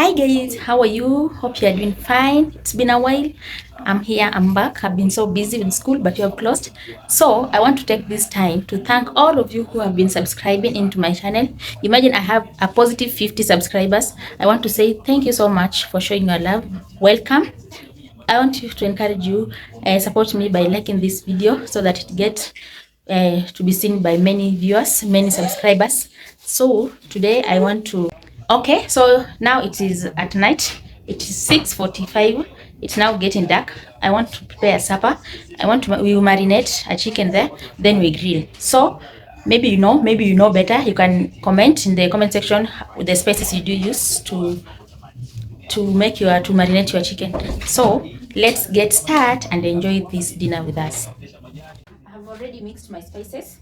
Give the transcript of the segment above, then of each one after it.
Hi guys, how are you? Hope you are doing fine. It's been a while. I'm here, I'm back. I've been so busy with school, but you have closed. So I want to take this time to thank all of you who have been subscribing into my channel. Imagine I have a positive 50 subscribers. I want to say thank you so much for showing your love. Welcome. I want you to encourage you, support me by liking this video so that it gets to be seen by many viewers, many subscribers. So today I want to okay, so now it is at night. It is 6:45. It's now getting dark. I want to prepare supper. We will marinate a chicken there, then we grill. So maybe you know better. You can comment in the comment section the spices you do use to marinate your chicken. So let's get started and enjoy this dinner with us. I have already mixed my spices.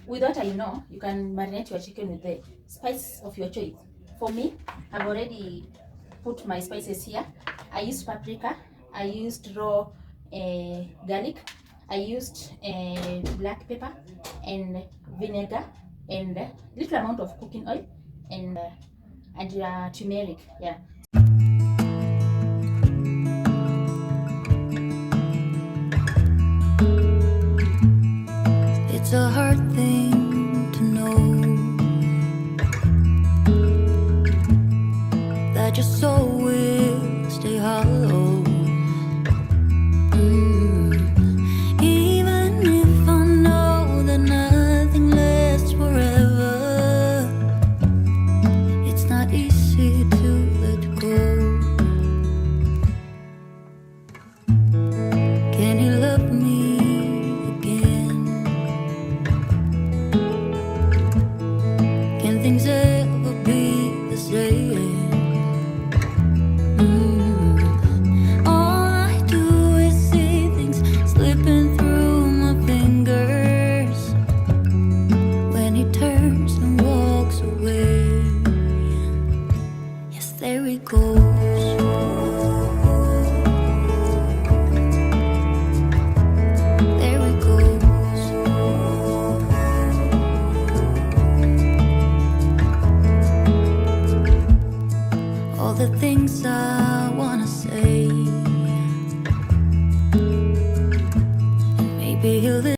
With what you can marinate your chicken with the spice of your choice. For me, I've already put my spices here. I used paprika, I used raw garlic, I used black pepper and vinegar and little amount of cooking oil and turmeric. Yeah. It's a hard thing to know that your soul will stay hollow. Even if I know that nothing lasts forever, it's not easy to let go. Can you love me again? Can things ever be the same? All I do is see things slipping through my fingers when he turns and walks away. Yes, there he goes. There he goes. All the things I wanna say, and maybe he'll listen.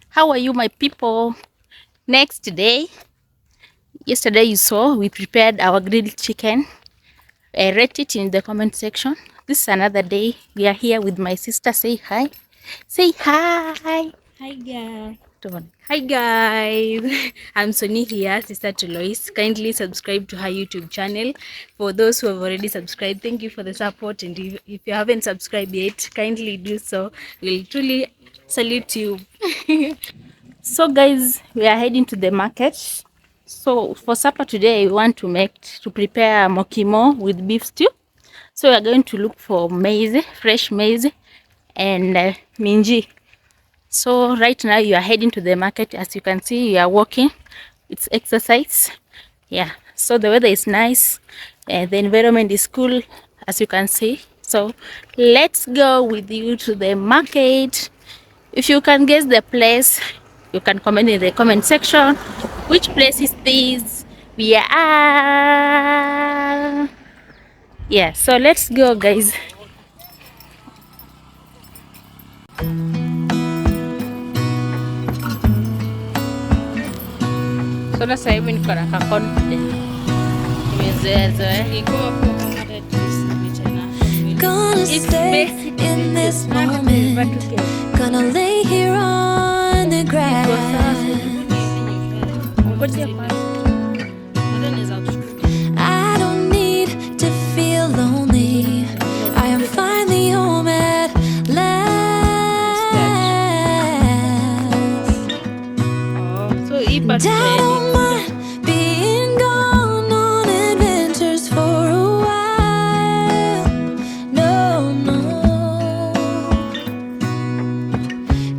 How are you, my people? Next day, yesterday you saw we prepared our grilled chicken. Rate it in the comment section. This is another day. We are here with my sister. Say hi. Say hi. Hi guys. Don't. Hi guys. I'm Sony here, sister to Lois. Kindly subscribe to her YouTube channel. For those who have already subscribed, thank you for the support. And if you haven't subscribed yet, kindly do so. We'll truly salute you. So guys, we are heading to the market. So for supper today, we want to prepare mokimo with beef stew. So we are going to look for maize, fresh maize, and minji. So right now you are heading to the market. As you can see, you are walking. It's exercise. Yeah. So the weather is nice. The environment is cool, as you can see. So let's go with you to the market. If you can guess the place, You can comment in the comment section which place is this we are. Yeah, so let's go guys. So sasa hivi niko na confidence. Nimezoea iko gonna stay in this moment. Gonna lay here on the grass. I don't need to feel lonely. I am finally home at last. And I don't mind being gone on adventures for a while. No, no.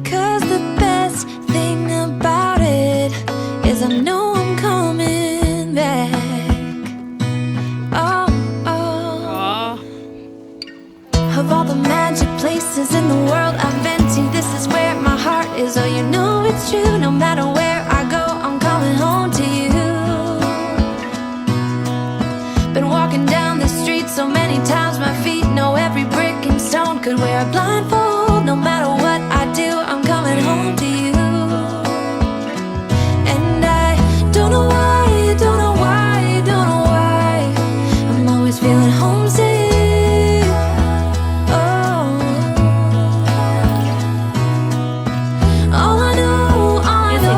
'Cause the best thing about it is I know I'm coming back. Oh, oh. Of all the magic places in the world I've been to, this is where my heart is. Oh, you know it's true. No matter where I go, I'm coming home to you. Been walking down the street so many times, my feet know every brick and stone. Could wear a blindfold. No matter what I do, I'm coming home to you. And I don't know why, don't know why, don't know why I'm always feeling homesick. Oh, all I know, all I know,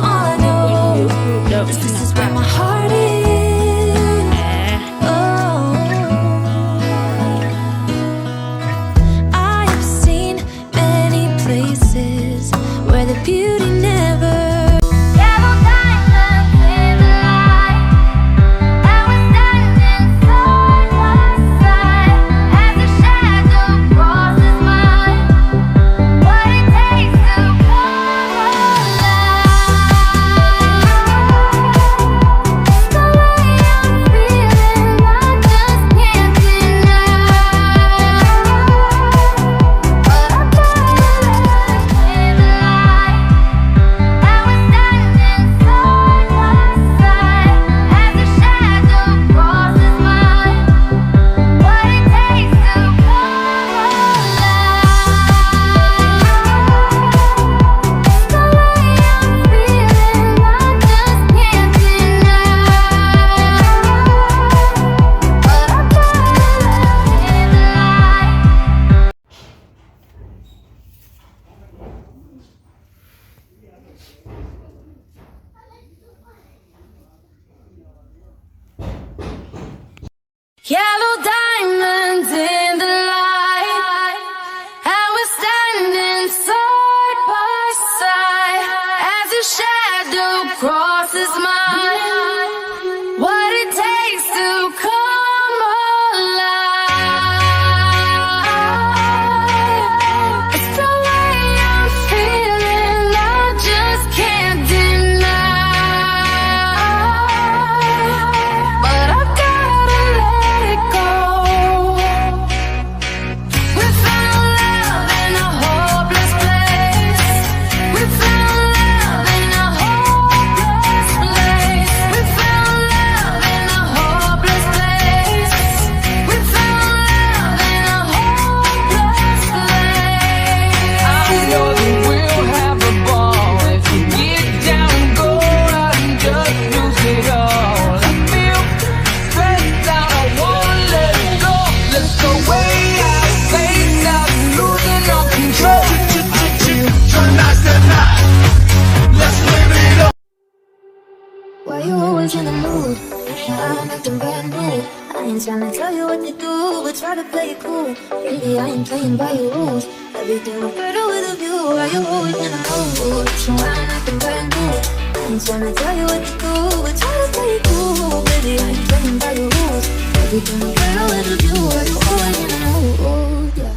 all I know is this is where my heart is. Oh, I have seen many places where the beauty never. Yellow diamonds in the light, and we're standing side by side as the shadow crosses mine. What it takes to come alive. The way I'm feeling, I just can't deny. But I gotta let it in the light, and we're standing side by side as the shadow crosses mine. What it takes to come alive. The way I'm feeling, I just can't deny. But I gotta let it in the light. Yellow diamonds in the light, and we're standing side by side as your shadow crosses mine. What it takes to come alive. It's the way I'm feeling, I just can't deny. But I gotta let it go. We found love in a hopeless place. We found love in a hopeless place. We found love in a hopeless place. We found love in a hopeless place. I know that we'll have a ball if we get down and go out and just lose it all. I feel stressed out, I wanna let it go. Let's go way out, face out, losing all control. Tonight's the night, let's live it up. Why you always in the mood? I'm acting brand new. I ain't trying to tell you what to do, but try to play it cool. Really, I ain't playing by your rules. Everything look better with a view. Why you always in the mood? So I'm acting brand new. I ain't trying to tell you what to do, but try to play it cool. Baby, I ain't playing by your rules. Everything look better with a view. Why you always in the mood? Yeah.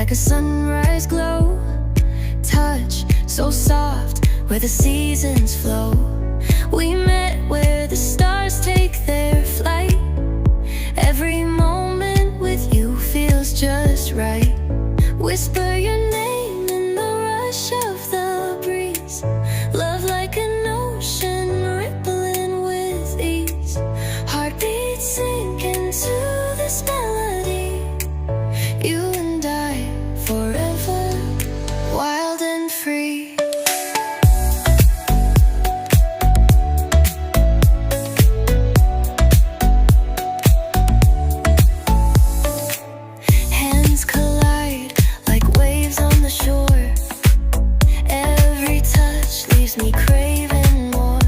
like a sunrise glow. Touch so soft, where the seasons flow. We met where the stars take their flight. Every moment with you feels just right. Whisper your name in the rush of the breeze. Love like an ocean rippling with ease. Heartbeats sink into this melody. You and I forever, wild and free. Hands collide like waves on the shore. Every touch leaves me craving more.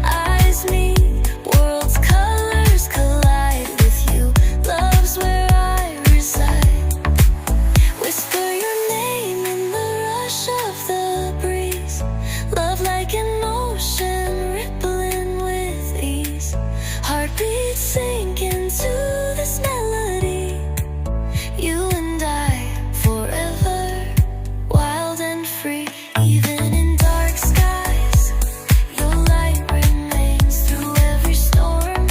Eyes meet, worlds' colors collide with you. Love's where I reside. Whisper your name in the rush of the breeze. Love like an ocean rippling with ease. Heartbeats sink into this melody. You and I forever, wild and free. Even in dark skies, your light remains through every storm.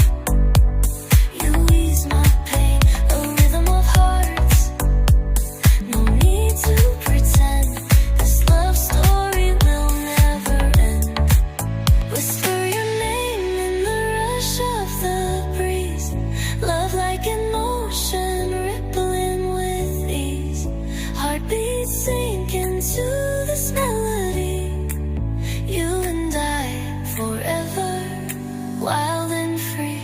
You ease my pain, a rhythm of hearts. No need to pretend, this love story will never end. Whisper your name in the rush of the breeze. Love like an ocean rippling with ease. Heartbeats sink into this melody. You and I forever, wild and free.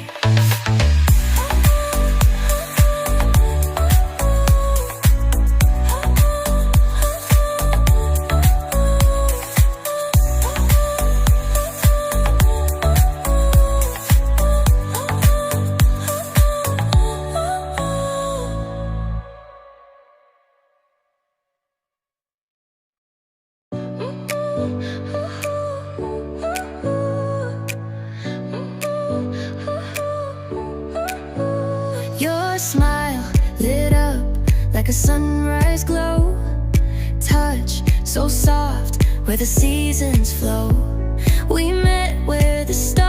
Your smile lit up like a sunrise glow. Touch so soft, where the seasons flow. We met where the stars